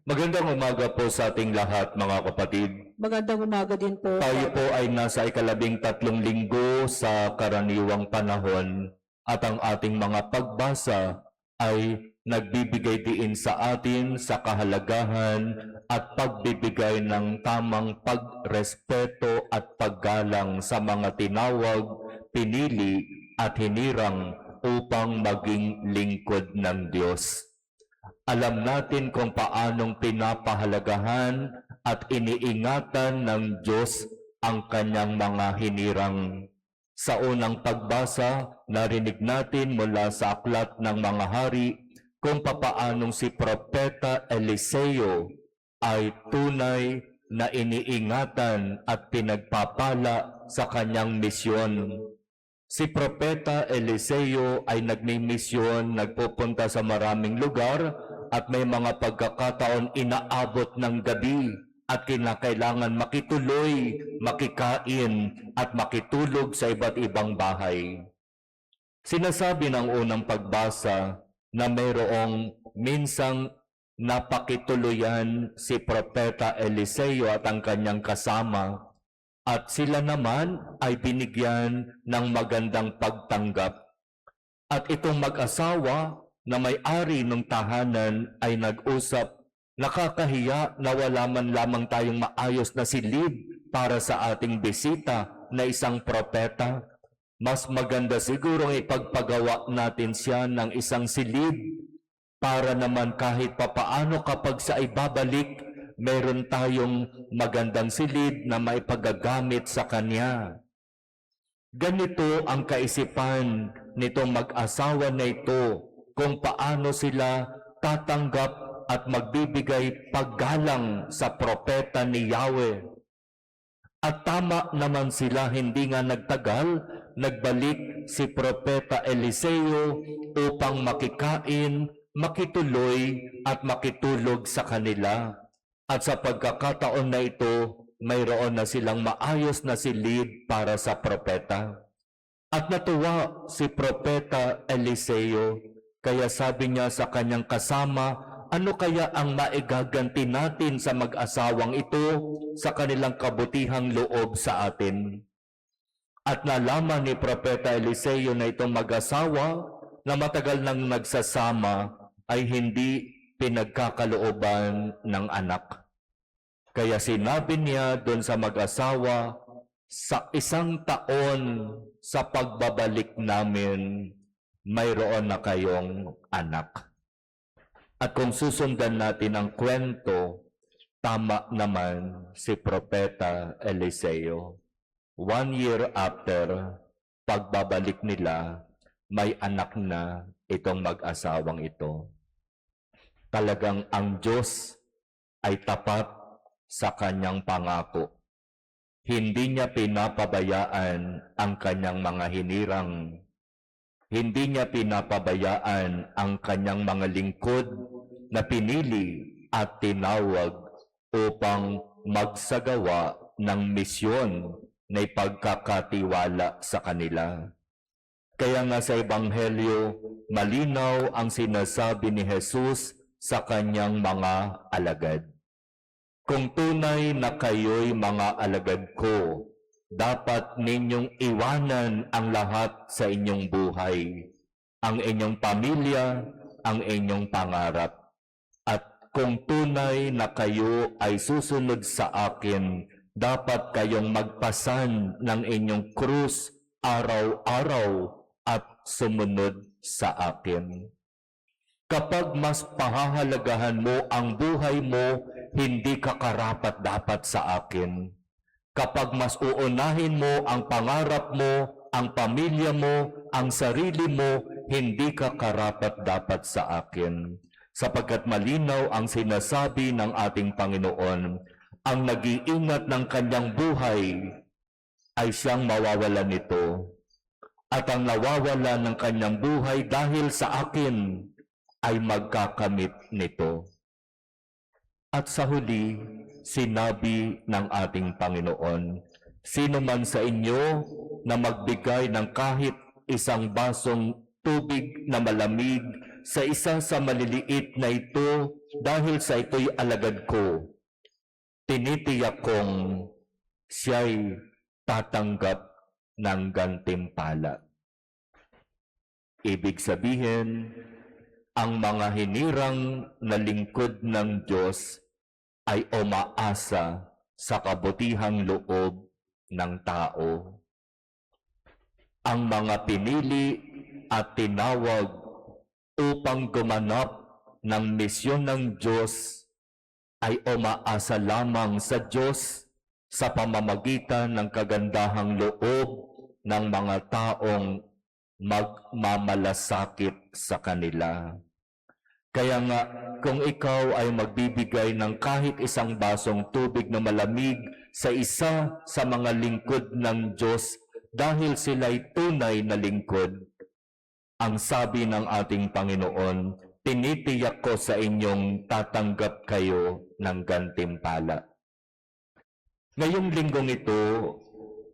Magandang umaga po sa ating lahat, mga kapatid. Magandang umaga din po. Tayo po ay nasa ika-13 linggo sa karaniwang panahon at ang ating mga pagbasa ay nagbibigay diin sa atin sa kahalagahan at pagbibigay ng tamang pagrespeto at paggalang sa mga tinawag, pinili at hinirang upang maging lingkod ng Diyos. Alam natin kung paanong pinapahalagahan at iniingatan ng Diyos ang kanyang mga hinirang. Sa unang pagbasa, narinig natin mula sa aklat ng mga hari kung papaanong si Propeta Eliseo ay tunay na iniingatan at pinagpapala sa kanyang misyon. Si Propeta Eliseo ay nagmimisyon, nagpupunta sa maraming lugar at may mga pagkakataon inaabot ng gabi at kinakailangan makituloy, makikain at makitulog sa iba't ibang bahay. Sinasabi ng unang pagbasa na mayroong minsang napakituluyan si Propeta Eliseo at ang kanyang kasama at sila naman ay binigyan ng magandang pagtanggap. At itong mag-asawa na may-ari ng tahanan ay nag-usap, nakakahiya na wala man lamang tayong maayos na silid para sa ating bisita na isang propeta. Mas maganda siguro ipagpagawa natin siya ng isang silid para naman kahit papaano kapag sa ibabalik, meron tayong magandang silid na maipagagamit sa kanya. Ganito ang kaisipan nitong mag-asawa na ito kung paano sila tatanggap at magbibigay paggalang sa propeta ni Yahweh. At tama naman sila, hindi nga nagtagal, nagbalik si Propeta Eliseo upang makikain, makituloy at makitulog sa kanila. At sa pagkakataon na ito, mayroon na silang maayos na silid para sa propeta. At natuwa si Propeta Eliseo, kaya sabi niya sa kanyang kasama, ano kaya ang maigaganti natin sa mag-asawang ito sa kanilang kabutihang loob sa atin? At nalaman ni Propeta Eliseo na itong mag-asawa na matagal nang nagsasama ay hindi pinagkakalooban ng anak. Kaya sinabi niya doon sa mag-asawa, sa 1 taon sa pagbabalik namin, mayroon na kayong anak. At kung susundan natin ang kwento, tama naman si Propeta Eliseo. 1 year after pagbabalik nila, may anak na itong mag-asawang ito. Talagang ang Diyos ay tapat sa kanyang pangako. Hindi niya pinapabayaan ang kanyang mga hinirang. Hindi niya pinapabayaan ang kanyang mga lingkod na pinili at tinawag upang magsagawa ng misyon na ipagkakatiwala sa kanila. Kaya nga sa Ebanghelyo, malinaw ang sinasabi ni Jesus sa kanyang mga alagad. Kung tunay na kayo'y mga alagad ko, dapat ninyong iwanan ang lahat sa inyong buhay, ang inyong pamilya, ang inyong pangarap. At kung tunay na kayo ay susunod sa akin, dapat kayong magpasan ng inyong krus araw-araw at sumunod sa akin. Kapag mas pahahalagahan mo ang buhay mo, hindi ka karapat-dapat sa akin. Kapag mas uunahin mo ang pangarap mo, ang pamilya mo, ang sarili mo, hindi ka karapat-dapat sa akin. Sapagkat malinaw ang sinasabi ng ating Panginoon, ang nag-iingat ng kanyang buhay ay siyang mawawalan nito. At ang nawawala ng kanyang buhay dahil sa akin ay magkakamit nito. At sa huli, sinabi ng ating Panginoon, sino man sa inyo na magbigay ng kahit isang basong tubig na malamig sa isa sa maliliit na ito dahil sa ito'y alagad ko. Tinitiyak kong siya'y tatanggap ng gantimpala. Ibig sabihin, ang mga hinirang na lingkod ng Diyos ay umaasa sa kabutihang loob ng tao. Ang mga pinili at tinawag upang gumanap ng misyon ng Diyos ay umaasa lamang sa Diyos sa pamamagitan ng kagandahang loob ng mga taong magmamalasakit sa kanila. Kaya nga, kung ikaw ay magbibigay ng kahit isang basong tubig na malamig sa isa sa mga lingkod ng Diyos dahil sila'y tunay na lingkod, ang sabi ng ating Panginoon, tinitiyak ko sa inyong tatanggap kayo ng gantimpala. Ngayong linggong ito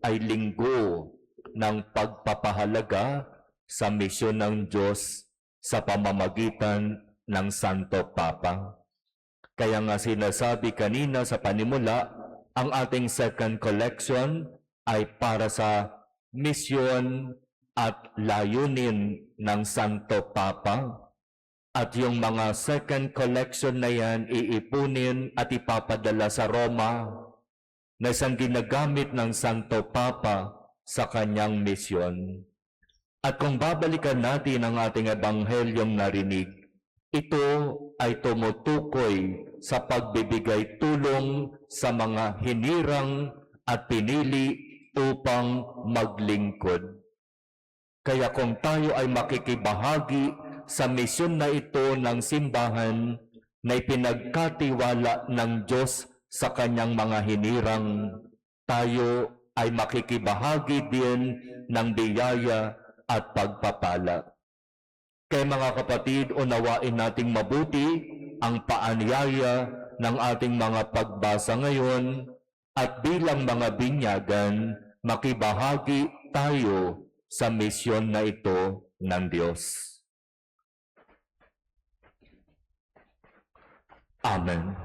ay linggo ng pagpapahalaga sa misyon ng Diyos sa pamamagitan ng Santo Papa. Kaya nga sinasabi kanina sa panimula, ang ating second collection ay para sa misyon at layunin ng Santo Papa. At yung mga second collection na yan, iipunin at ipapadala sa Roma na isang ginagamit ng Santo Papa sa kanyang misyon. At kung babalikan natin ang ating ebanghelyong narinig, ito ay tumutukoy sa pagbibigay tulong sa mga hinirang at pinili upang maglingkod. Kaya kung tayo ay makikibahagi sa misyon na ito ng simbahan na ipinagkatiwala ng Diyos sa kanyang mga hinirang, tayo ay makikibahagi din ng biyaya at pagpapala. Kaya mga kapatid, unawain nating mabuti ang paanyaya ng ating mga pagbasa ngayon at bilang mga binyagan, makibahagi tayo sa misyon na ito ng Diyos. Amen.